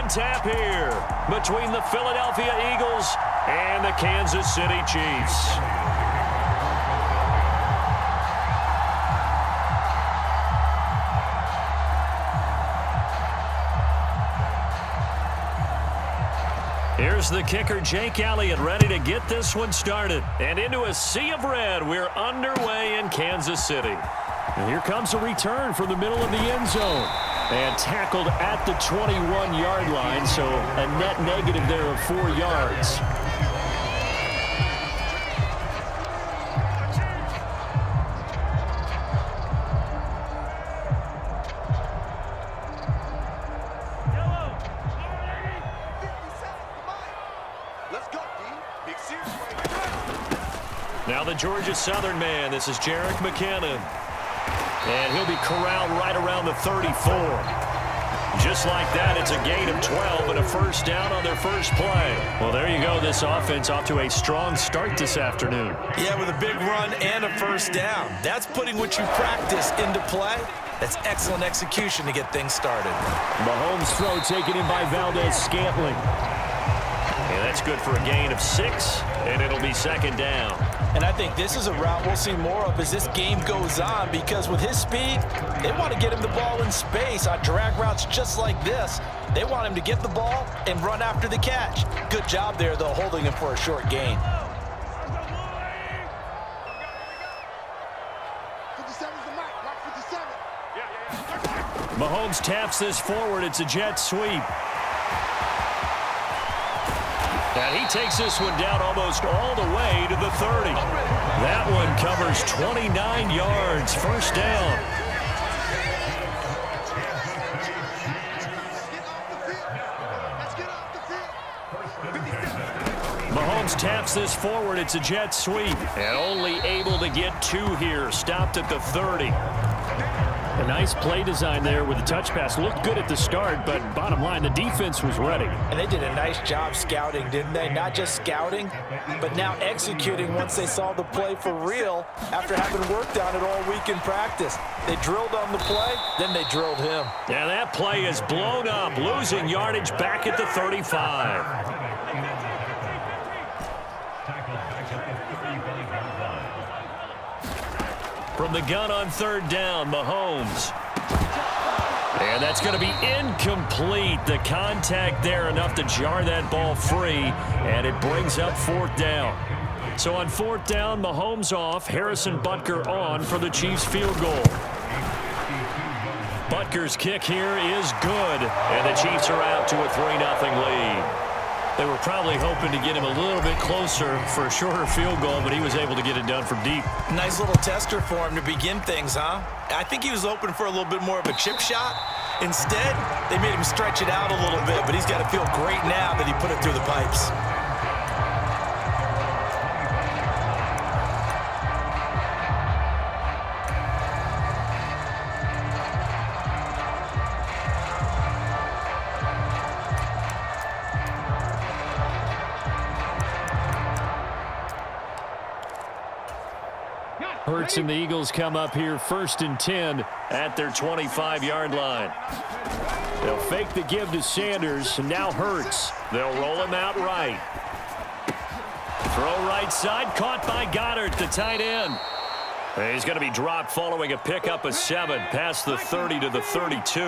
tap here between the Philadelphia Eagles and the Kansas City Chiefs. Here's the kicker, Jake Elliott, ready to get this one started. And into a sea of red, we're underway in Kansas City. And here comes a return from the middle of the end zone. And tackled at the 21-yard line, so a net negative there of 4 yards. Now the Georgia Southern man, this is Jerick McKinnon. And he'll be corralled right around the 34. Just like that, it's a gain of 12 and a first down on their first play. Well, there you go. This offense off to a strong start this afternoon. Yeah, with a big run and a first down. That's putting what you practice into play. That's excellent execution to get things started. Mahomes' throw taken in by Valdez-Scantling. And that's good for a gain of 6, and it'll be second down. And I think this is a route we'll see more of as this game goes on, because with his speed, they want to get him the ball in space on drag routes just like this. They want him to get the ball and run after the catch. Good job there, though, holding him for a short gain. Mahomes taps this forward. It's a jet sweep. And he takes this one down almost all the way to the 30. That one covers 29 yards. First down. Mahomes taps this forward. It's a jet sweep. And only able to get 2 here. Stopped at the 30. A nice play design there with the touch pass. Looked good at the start, but bottom line, the defense was ready. And they did a nice job scouting, didn't they? Not just scouting, but now executing once they saw the play for real after having worked on it all week in practice. They drilled on the play, then they drilled him. Yeah, that play is blown up, losing yardage back at the 35. From the gun on third down, Mahomes. And that's going to be incomplete. The contact there enough to jar that ball free, and it brings up fourth down. So on fourth down, Mahomes off, Harrison Butker on for the Chiefs field goal. Butker's kick here is good, and the Chiefs are out to a 3-0 lead. They were probably hoping to get him a little bit closer for a shorter field goal, but he was able to get it done from deep. Nice little tester for him to begin things, huh? I think he was hoping for a little bit more of a chip shot. Instead, they made him stretch it out a little bit, but he's got to feel great now that he put it through the pipes. Hurts and the Eagles come up here 1st and 10 at their 25-yard line. They'll fake the give to Sanders, and now Hurts. They'll roll him out right. Throw right side, caught by Goddard, the tight end. And he's going to be dropped following a pickup of 7 past the 30 to the 32.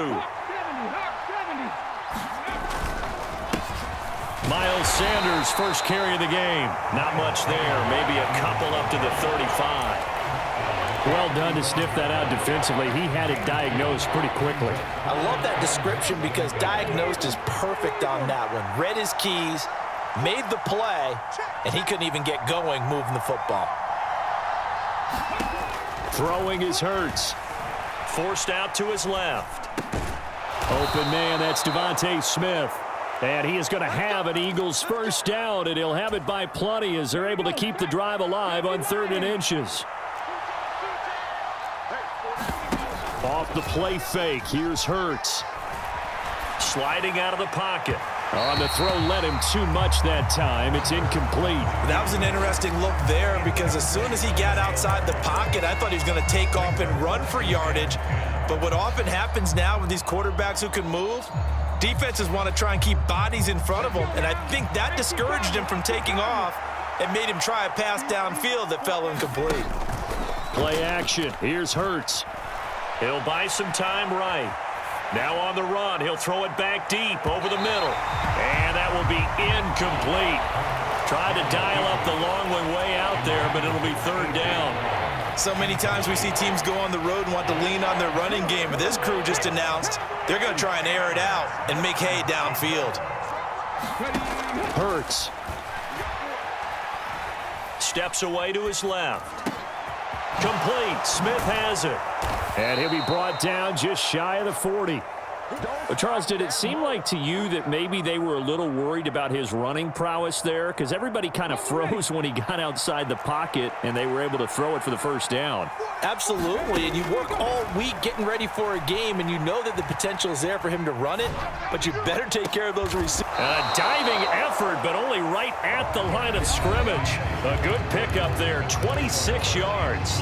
Miles Sanders, first carry of the game. Not much there, maybe a couple up to the 35. Well done to sniff that out defensively. He had it diagnosed pretty quickly. I love that description because diagnosed is perfect on that one. Read his keys, made the play, and he couldn't even get going moving the football. Throwing is Hurts. Forced out to his left. Open man, that's Devontae Smith. And he is going to have an Eagles first down, and he'll have it by plenty as they're able to keep the drive alive on 3rd and inches. Off the play fake, here's Hurts. Sliding out of the pocket. On the throw, led him too much that time. It's incomplete. That was an interesting look there because as soon as he got outside the pocket, I thought he was going to take off and run for yardage. But what often happens now with these quarterbacks who can move, defenses want to try and keep bodies in front of them, and I think that discouraged him from taking off and made him try a pass downfield that fell incomplete. Play action. Here's Hurts. He'll buy some time right. Now on the run, he'll throw it back deep over the middle. And that will be incomplete. Tried to dial up the long one way out there, but it'll be third down. So many times we see teams go on the road and want to lean on their running game, but this crew just announced they're going to try and air it out and make hay downfield. Hurts. Steps away to his left. Complete. Smith has it. And he'll be brought down just shy of the 40. Well, Charles, did it seem like to you that maybe they were a little worried about his running prowess there? Because everybody kind of froze when he got outside the pocket and they were able to throw it for the first down. Absolutely, and you work all week getting ready for a game, and you know that the potential is there for him to run it, but you better take care of those receivers. A diving effort, but only right at the line of scrimmage. A good pickup there, 26 yards.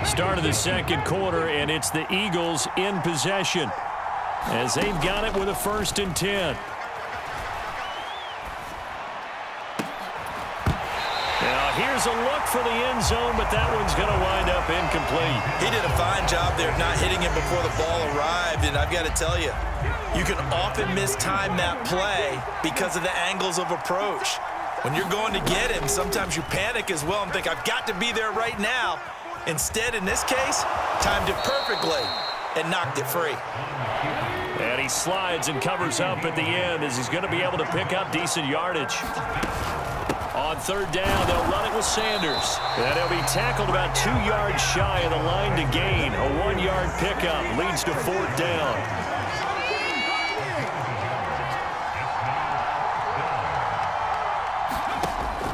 Start of the second quarter, and it's the Eagles in possession as they've got it with a 1st and 10. Now here's a look for the end zone, but that one's going to wind up incomplete. He did a fine job there of not hitting him before the ball arrived, and I've got to tell you, you can often mistime that play because of the angles of approach. When you're going to get him, sometimes you panic as well and think, I've got to be there right now. Instead, in this case, timed it perfectly and knocked it free. And he slides and covers up at the end as he's going to be able to pick up decent yardage. On third down, they'll run it with Sanders. And he'll be tackled about 2 yards shy of the line to gain. A 1-yard pickup leads to 4th down.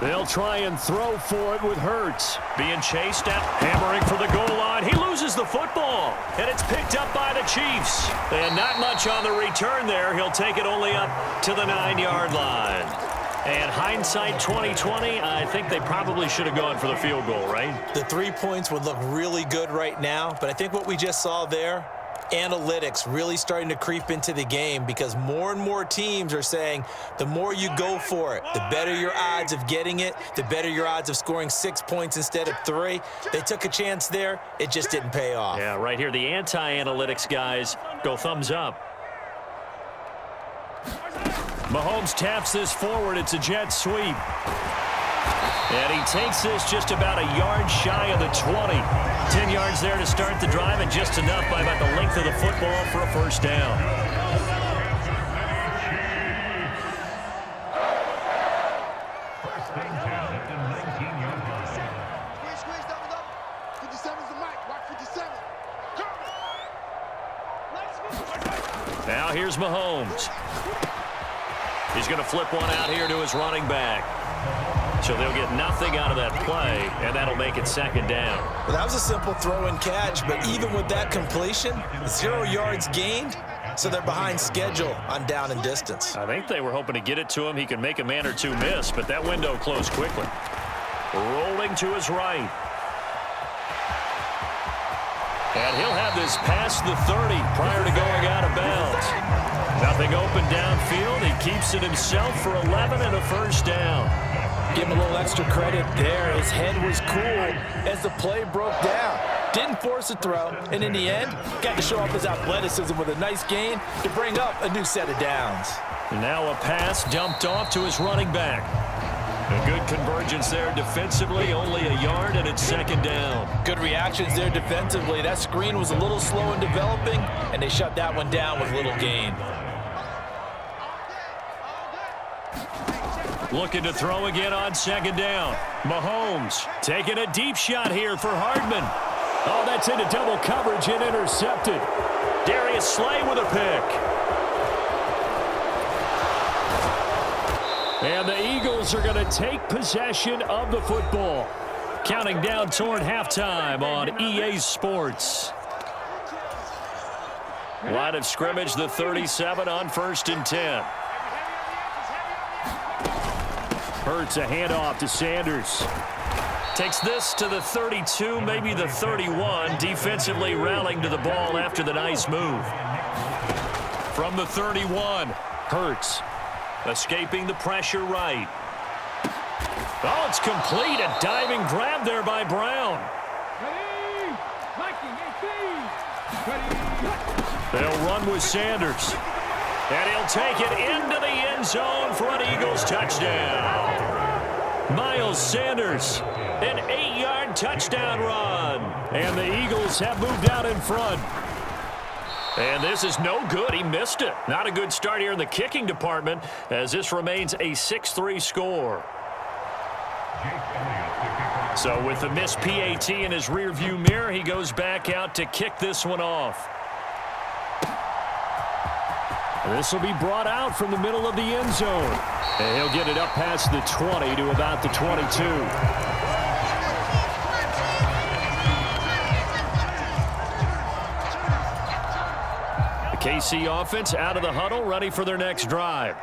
They'll try and throw for it with Hurts. Being chased out, hammering for the goal line. He loses the football, and it's picked up by the Chiefs. And not much on the return there. He'll take it only up to the 9-yard line. And hindsight 2020, I think they probably should have gone for the field goal, right? The 3 points would look really good right now, but I think what we just saw there, analytics really starting to creep into the game because more and more teams are saying the more you go for it, the better your odds of getting it, the better your odds of scoring 6 points instead of 3. They took a chance there. It just didn't pay off. Yeah, right here, the anti-analytics guys go thumbs up. Mahomes taps this forward. It's a jet sweep. And he takes this just about a yard shy of the 20. 10 yards there to start the drive, and just enough by about the length of the football for a 1st down. Now here's Mahomes. He's going to flip one out here to his running back. So they'll get nothing out of that play, and that'll make it 2nd down. Well, that was a simple throw and catch, but even with that completion, 0 yards gained, so they're behind schedule on down and distance. I think they were hoping to get it to him. He could make a man or two miss, but that window closed quickly. Rolling to his right. And he'll have this past the 30 prior to going out of bounds. Nothing open downfield. He keeps it himself for 11 and a 1st down. Give him a little extra credit there. His head was cool as the play broke down. Didn't force a throw, and in the end, got to show off his athleticism with a nice gain to bring up a new set of downs. Now a pass dumped off to his running back. A good convergence there defensively, only a yard, and it's 2nd down. Good reactions there defensively. That screen was a little slow in developing, and they shut that one down with little gain. Looking to throw again on 2nd down. Mahomes taking a deep shot here for Hardman. Oh, that's into double coverage and intercepted. Darius Slay with a pick. And the Eagles are going to take possession of the football. Counting down toward halftime on EA Sports. Line of scrimmage, the 37 on 1st and 10. Hurts a handoff to Sanders. Takes this to the 32, maybe the 31. Defensively rallying to the ball after the nice move. From the 31, Hurts escaping the pressure right. Oh, it's complete. A diving grab there by Brown. They'll run with Sanders. And he'll take it into the end zone for an Eagles touchdown. Miles Sanders, an 8-yard touchdown run. And the Eagles have moved out in front. And this is no good. He missed it. Not a good start here in the kicking department as this remains a 6-3 score. So with the missed PAT in his rearview mirror, he goes back out to kick this one off. This will be brought out from the middle of the end zone. And he'll get it up past the 20 to about the 22. KC offense out of the huddle, ready for their next drive.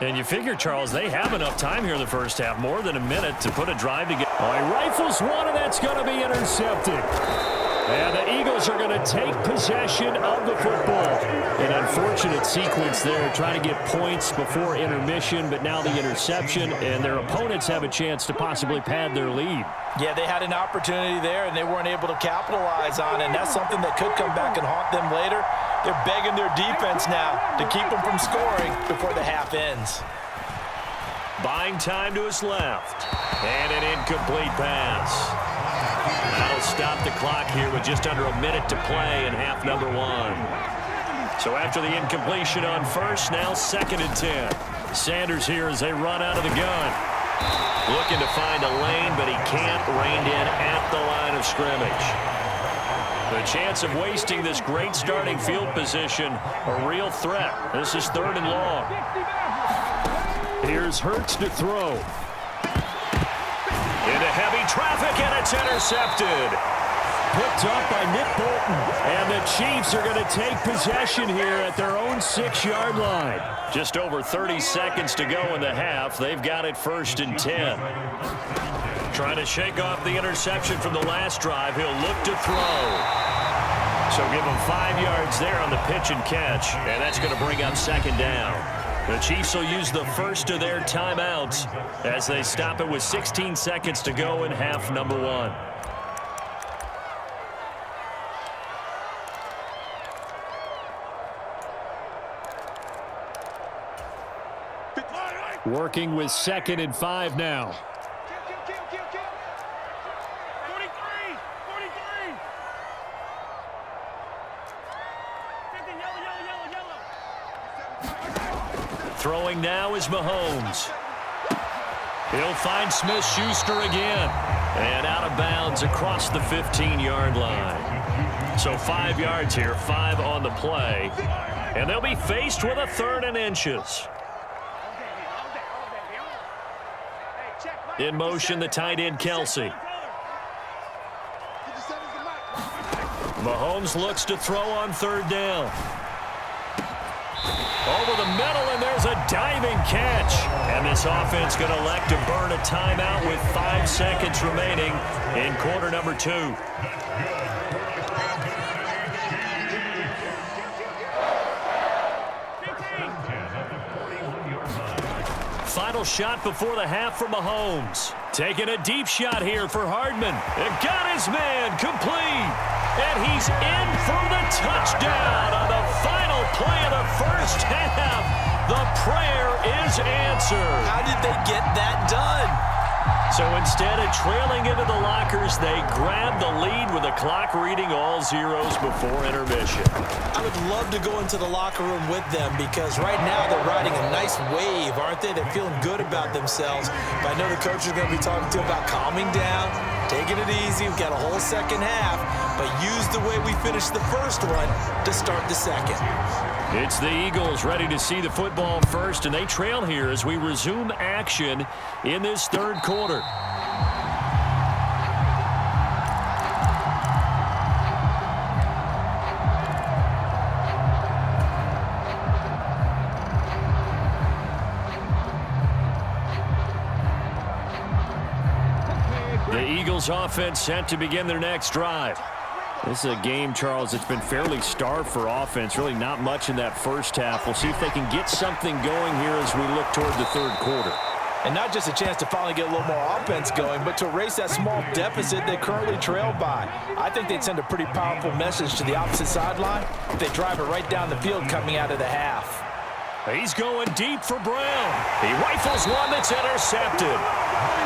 And you figure, Charles, they have enough time here in the first half, more than a minute to put a drive together. Oh, he rifles one, and that's going to be intercepted. And the Eagles are going to take possession of the football. An unfortunate sequence there, trying to get points before intermission, but now the interception, and their opponents have a chance to possibly pad their lead. Yeah, they had an opportunity there, and they weren't able to capitalize on it, and that's something that could come back and haunt them later. They're begging their defense now to keep them from scoring before the half ends. Buying time to his left. And an incomplete pass. That'll stop the clock here with just under a minute to play in half number one. So after the incompletion on first, now 2nd and 10. Sanders here as they run out of the gun. Looking to find a lane, but he can't. Reined in at the line of scrimmage. The chance of wasting this great starting field position, a real threat. This is 3rd and long. Here's Hurts to throw. Into heavy traffic, and it's intercepted. Picked up by Nick Bolton. And the Chiefs are going to take possession here at their own 6-yard line. Just over 30 seconds to go in the half. They've got it 1st and 10. Trying to shake off the interception from the last drive. He'll look to throw. So give him 5 yards there on the pitch and catch. And that's going to bring up 2nd down. The Chiefs will use the first of their timeouts as they stop it with 16 seconds to go in half number one. Working with 2nd and 5 now. Throwing now is Mahomes. He'll find Smith-Schuster again. And out of bounds across the 15-yard line. So 5 yards here, 5 on the play. And they'll be faced with a 3rd and inches. In motion, the tight end, Kelsey. Mahomes looks to throw on 3rd down. Over the middle, and there's a diving catch. And this offense going to elect to burn a timeout with 5 seconds remaining in quarter number 2. Final shot before the half for Mahomes. Taking a deep shot here for Hardman. And got his man complete. And he's in for the touchdown on the final play of the first half. The prayer is answered. How did they get that done? So instead of trailing into the lockers, they grab the lead with the clock reading all zeros before intermission. I would love to go into the locker room with them because right now they're riding a nice wave, aren't they? They're feeling good about themselves. But I know the coach is going to be talking to them about calming down, taking it easy. We've got a whole second half, but use the way we finished the first one to start the second. It's the Eagles ready to see the football first, and they trail here as we resume action in this 3rd quarter. Eagles offense set to begin their next drive. This is a game, Charles, that's been fairly starved for offense. Really not much in that first half. We'll see if they can get something going here as we look toward the third quarter. And not just a chance to finally get a little more offense going, but to erase that small deficit they currently trail by. I think they'd send a pretty powerful message to the opposite sideline if they drive it right down the field coming out of the half. He's going deep for Brown. He rifles one that's intercepted.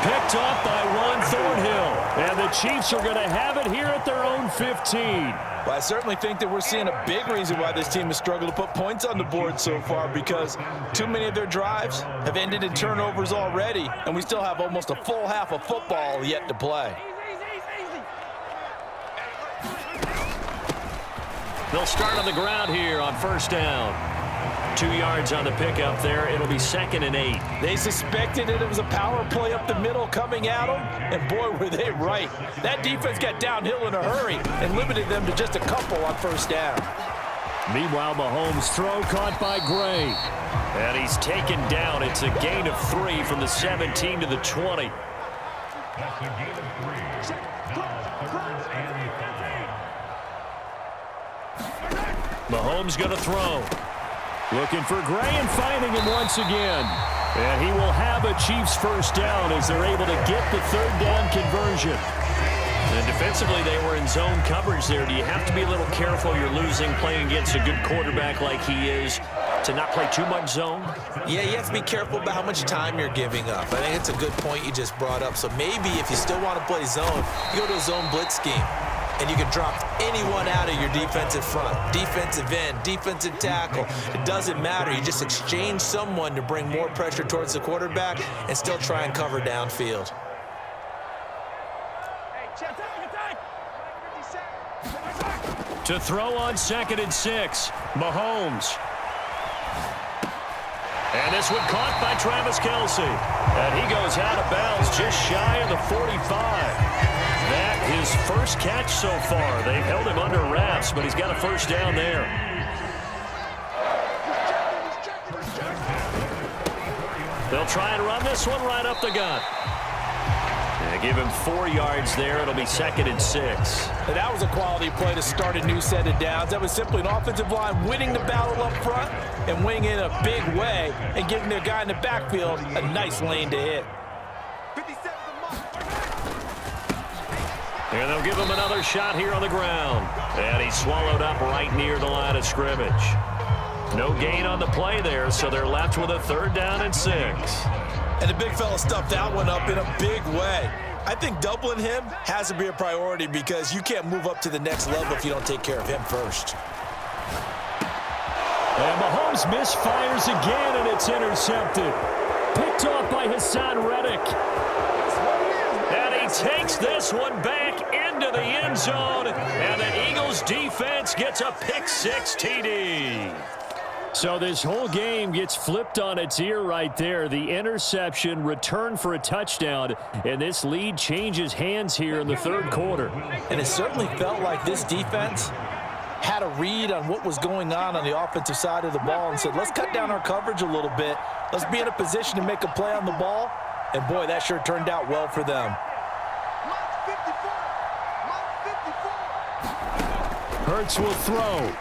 Picked off by Juan Thornhill. And the Chiefs are going to have it here at their own 15. Well, I certainly think that we're seeing a big reason why this team has struggled to put points on the board so far, because too many of their drives have ended in turnovers already, and we still have almost a full half of football yet to play. They'll start on the ground here on first down. 2 yards on the pickup there. It'll be 2nd and 8. They suspected it was a power play up the middle coming at them, and boy, were they right. That defense got downhill in a hurry and limited them to just a couple on first down. Meanwhile, Mahomes' throw caught by Gray. And he's taken down. It's a gain of 3 from the 17 to the 20. Mahomes going to throw. Looking for Gray and finding him once again. And he will have a Chiefs first down as they're able to get the third down conversion. And defensively, they were in zone coverage there. Do you have to be a little careful? You're losing playing against a good quarterback like he is to not play too much zone? Yeah, you have to be careful about how much time you're giving up. I think it's a good point you just brought up. So maybe if you still want to play zone, you go to a zone blitz scheme. And you can drop anyone out of your defensive front, defensive end, defensive tackle. It doesn't matter. You just exchange someone to bring more pressure towards the quarterback and still try and cover downfield. To throw on 2nd and 6, Mahomes. And this one caught by Travis Kelce. And he goes out of bounds just shy of the 45. That his first catch so far. They've held him under wraps, but he's got a first down there. They'll try and run this one right up the gut. They give him 4 yards there. It'll be 2nd and 6. And that was a quality play to start a new set of downs. That was simply an offensive line winning the battle up front and winning in a big way and giving their guy in the backfield a nice lane to hit. And they'll give him another shot here on the ground. And he's swallowed up right near the line of scrimmage. No gain on the play there, so they're left with a 3rd down and 6. And the big fella stuffed that one up in a big way. I think doubling him has to be a priority because you can't move up to the next level if you don't take care of him first. And Mahomes misfires again, and it's intercepted. Picked off by Hassan Reddick. And he takes this one back into the end zone, and the Eagles defense gets a pick-6 TD. So this whole game gets flipped on its ear right there. The interception, return for a touchdown, and this lead changes hands here in the third quarter. And it certainly felt like this defense had a read on what was going on the offensive side of the ball and said, let's cut down our coverage a little bit. Let's be in a position to make a play on the ball. And, boy, that sure turned out well for them. Hurts will throw.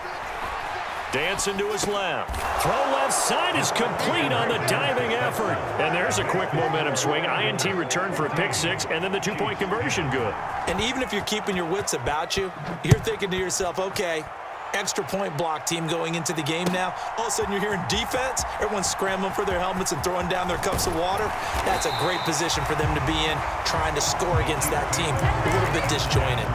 Dancing to his left. Throw left side is complete on the diving effort. And there's a quick momentum swing. INT return for a pick-6, and then the 2-point conversion good. And even if you're keeping your wits about you, you're thinking to yourself, okay, extra point block team going into the game now. All of a sudden you're hearing defense. Everyone's scrambling for their helmets and throwing down their cups of water. That's a great position for them to be in, trying to score against that team. A little bit disjointed.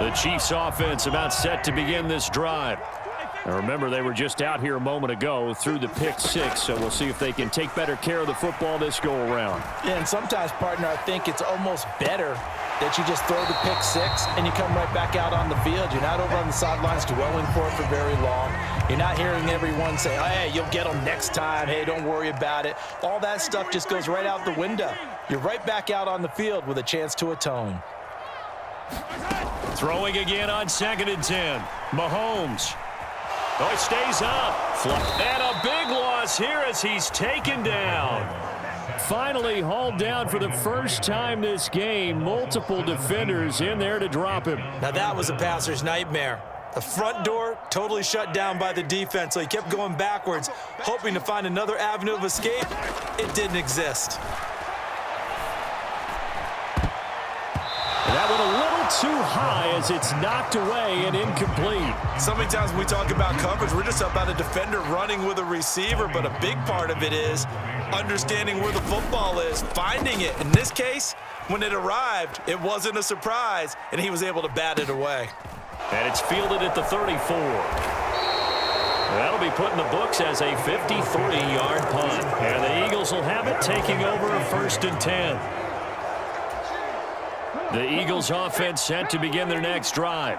The Chiefs offense about set to begin this drive. Now remember, they were just out here a moment ago through the pick-6, so we'll see if they can take better care of the football this go-around. Yeah, and sometimes, partner, I think it's almost better that you just throw the pick-6 and you come right back out on the field. You're not over on the sidelines dwelling for it for very long. You're not hearing everyone say, hey, you'll get them next time. Hey, don't worry about it. All that stuff just goes right out the window. You're right back out on the field with a chance to atone. Throwing again on 2nd and 10. Mahomes. Oh, it stays up. And a big loss here as he's taken down. Finally hauled down for the first time this game. Multiple defenders in there to drop him. Now that was a passer's nightmare. The front door totally shut down by the defense, so he kept going backwards, hoping to find another avenue of escape. It didn't exist. That went a little too high as it's knocked away and incomplete. So many times when we talk about coverage, we're just about a defender running with a receiver, but a big part of it is understanding where the football is, finding it. In this case, when it arrived, it wasn't a surprise, and he was able to bat it away. And it's fielded at the 34. That'll be put in the books as a 53-yard punt. And the Eagles will have it, taking over 1st and 10. The Eagles offense set to begin their next drive.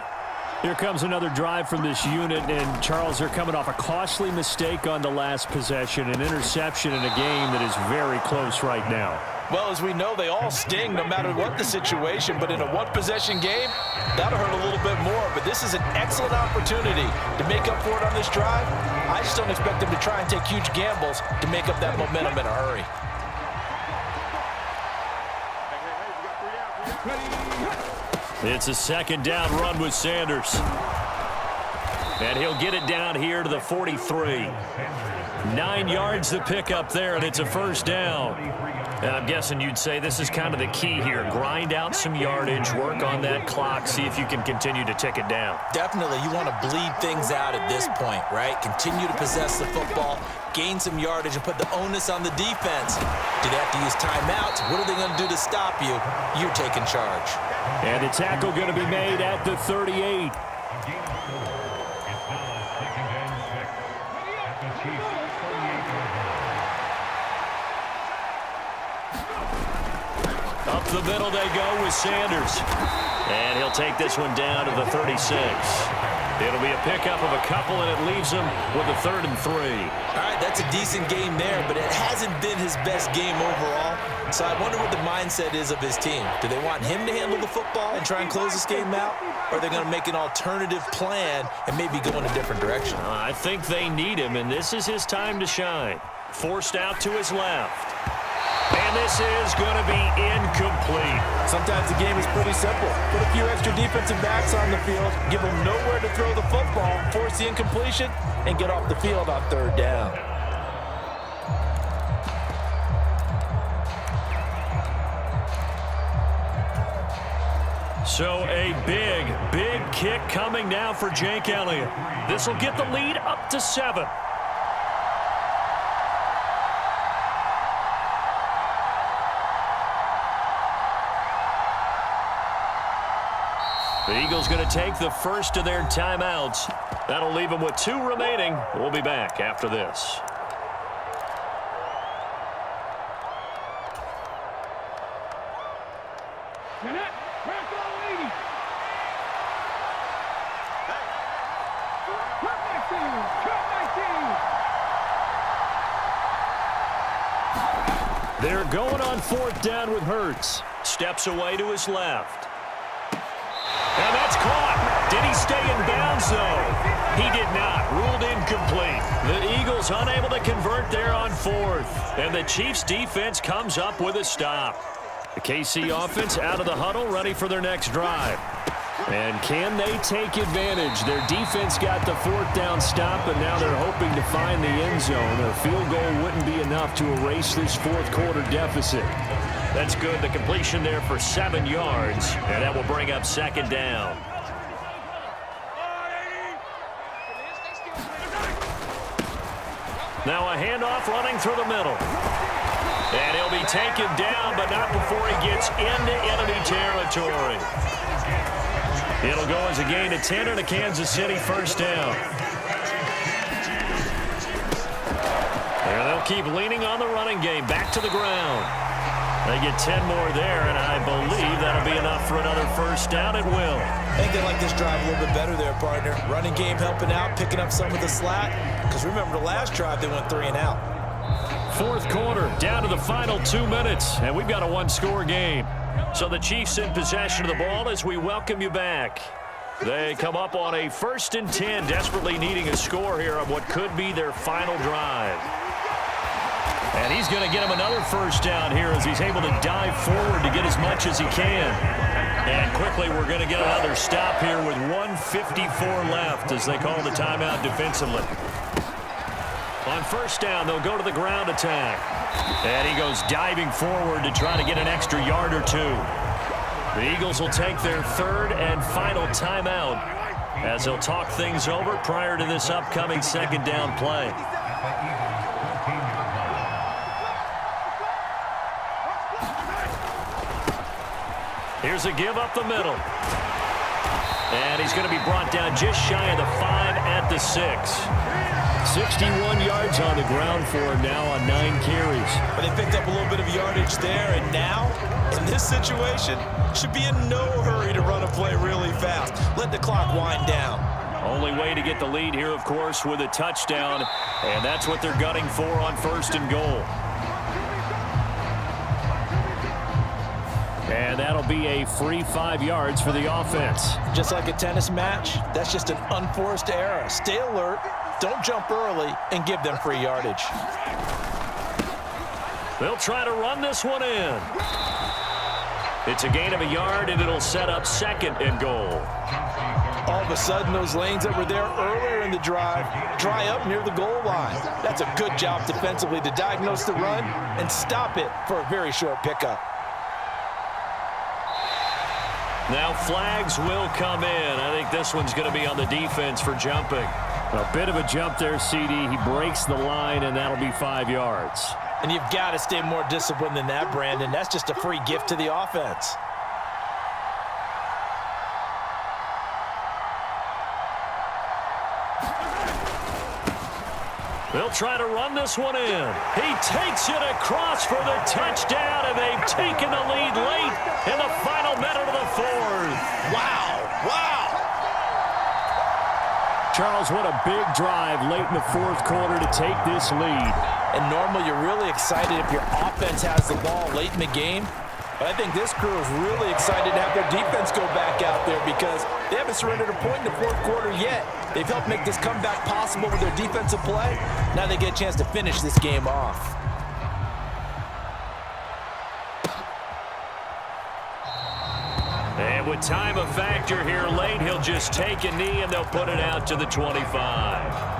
Here comes another drive from this unit, and Charles, they're coming off a costly mistake on the last possession, an interception in a game that is very close right now. Well, as we know, they all sting no matter what the situation, but in a one-possession game, that'll hurt a little bit more. But this is an excellent opportunity to make up for it on this drive. I just don't expect them to try and take huge gambles to make up that momentum in a hurry. It's a 2nd down run with Sanders. And he'll get it down here to the 43. 9 yards to pick up there, and it's a 1st down. And I'm guessing you'd say this is kind of the key here. Grind out some yardage, work on that clock, see if you can continue to tick it down. Definitely, you want to bleed things out at this point, right? Continue to possess the football, gain some yardage, and put the onus on the defense. Do they have to use timeouts? What are they going to do to stop you? You're taking charge. And the tackle going to be made at the 38. Up the middle they go with Sanders. And he'll take this one down to the 36. It'll be a pickup of a couple, and it leaves him with a 3rd and 3. All right, that's a decent game there, but it hasn't been his best game overall. So I wonder what the mindset is of his team. Do they want him to handle the football and try and close this game out? Or are they going to make an alternative plan and maybe go in a different direction? I think they need him, and this is his time to shine. Forced out to his left. And this is going to be incomplete. Sometimes the game is pretty simple. Put a few extra defensive backs on the field, give them nowhere to throw the football, force the incompletion, and get off the field on 3rd down. So a big, big kick coming now for Jake Elliott. This will get the lead up to 7. The Eagles going to take the first of their timeouts. That'll leave them with 2 remaining. We'll be back after this. They're going on 4th down with Hurts. Steps away to his left. And that's caught. Did he stay in bounds, though? He did not. Ruled incomplete. The Eagles unable to convert there on 4th. And the Chiefs' defense comes up with a stop. The KC offense out of the huddle, ready for their next drive. And can they take advantage? Their defense got the 4th down stop, and now they're hoping to find the end zone. A field goal wouldn't be enough to erase this 4th quarter deficit. That's good. The completion there for 7 yards, and that will bring up 2nd down. Now a handoff running through the middle. And he'll be taken down, but not before he gets into enemy territory. It'll go as a gain of 10 and a Kansas City 1st down. And they'll keep leaning on the running game. Back to the ground. They get 10 more there, and I believe that'll be enough for another 1st down. It will. I think they like this drive a little bit better there, partner. Running game helping out, picking up some of the slack. Because remember, the last drive, they went 3 and out. 4th quarter, down to the final 2 minutes, and we've got a 1-score game. So the Chiefs in possession of the ball as we welcome you back. They come up on a 1st and 10, desperately needing a score here on what could be their final drive. And he's going to get him another first down here as he's able to dive forward to get as much as he can. And quickly we're going to get another stop here with 1:54 left as they call the timeout defensively. On first down, they'll go to the ground attack. And he goes diving forward to try to get an extra yard or two. The Eagles will take their 3rd and final timeout as they'll talk things over prior to this upcoming 2nd down play. Here's a give up the middle. And he's going to be brought down just shy of the 5 at the 6. 61 yards on the ground for him now on 9 carries. But they picked up a little bit of yardage there, and now, in this situation, should be in no hurry to run a play really fast. Let the clock wind down. Only way to get the lead here, of course, with a touchdown, and that's what they're gunning for on 1st and goal. And that'll be a free 5 yards for the offense. Just like a tennis match, that's just an unforced error. Stay alert, don't jump early, and give them free yardage. They'll try to run this one in. It's a gain of a yard, and it'll set up 2nd and goal. All of a sudden, those lanes that were there earlier in the drive dry up near the goal line. That's a good job defensively to diagnose the run and stop it for a very short pickup. Now flags will come in. I think this one's going to be on the defense for jumping. A bit of a jump there, CD. He breaks the line, and that'll be 5 yards. And you've got to stay more disciplined than that, Brandon. That's just a free gift to the offense. They'll try to run this one in. He takes it across for the touchdown, and they've taken the lead late in the final minute of the 4th. Wow, wow. Charles, what a big drive late in the 4th quarter to take this lead. And normally you're really excited if your offense has the ball late in the game. But I think this crew is really excited to have their defense go back out there because they haven't surrendered a point in the 4th quarter yet. They've helped make this comeback possible with their defensive play. Now they get a chance to finish this game off. And with time a factor here late, he'll just take a knee and they'll put it out to the 25.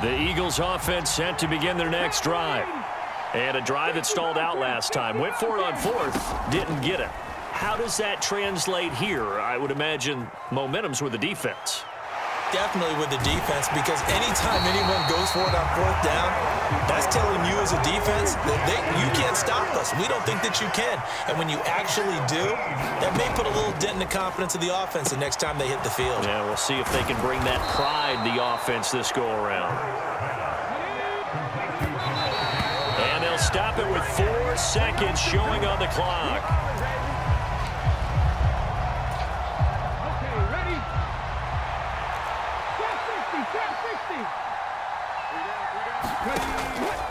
The Eagles offense set to begin their next drive. And a drive that stalled out last time. Went for it on 4th, didn't get it. How does that translate here? I would imagine momentum's with the defense. Definitely with the defense, because anytime anyone goes for it on 4th down, that's telling you as a defense that you can't stop us. We don't think that you can. And when you actually do, that may put a little dent in the confidence of the offense the next time they hit the field. Yeah, we'll see if they can bring that pride the offense this go-around. And they'll stop it with 4 seconds showing on the clock.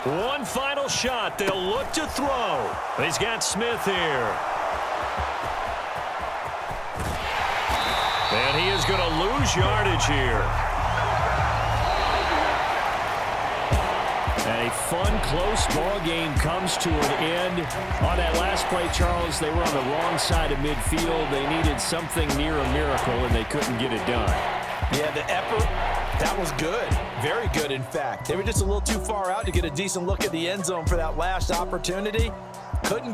One final shot. They'll look to throw. He's got Smith here. And he is going to lose yardage here. A fun, close ball game comes to an end. On that last play, Charles, they were on the wrong side of midfield. They needed something near a miracle, and they couldn't get it done. Yeah, the effort, that was good. Very good, in fact. They were just a little too far out to get a decent look at the end zone for that last opportunity. Couldn't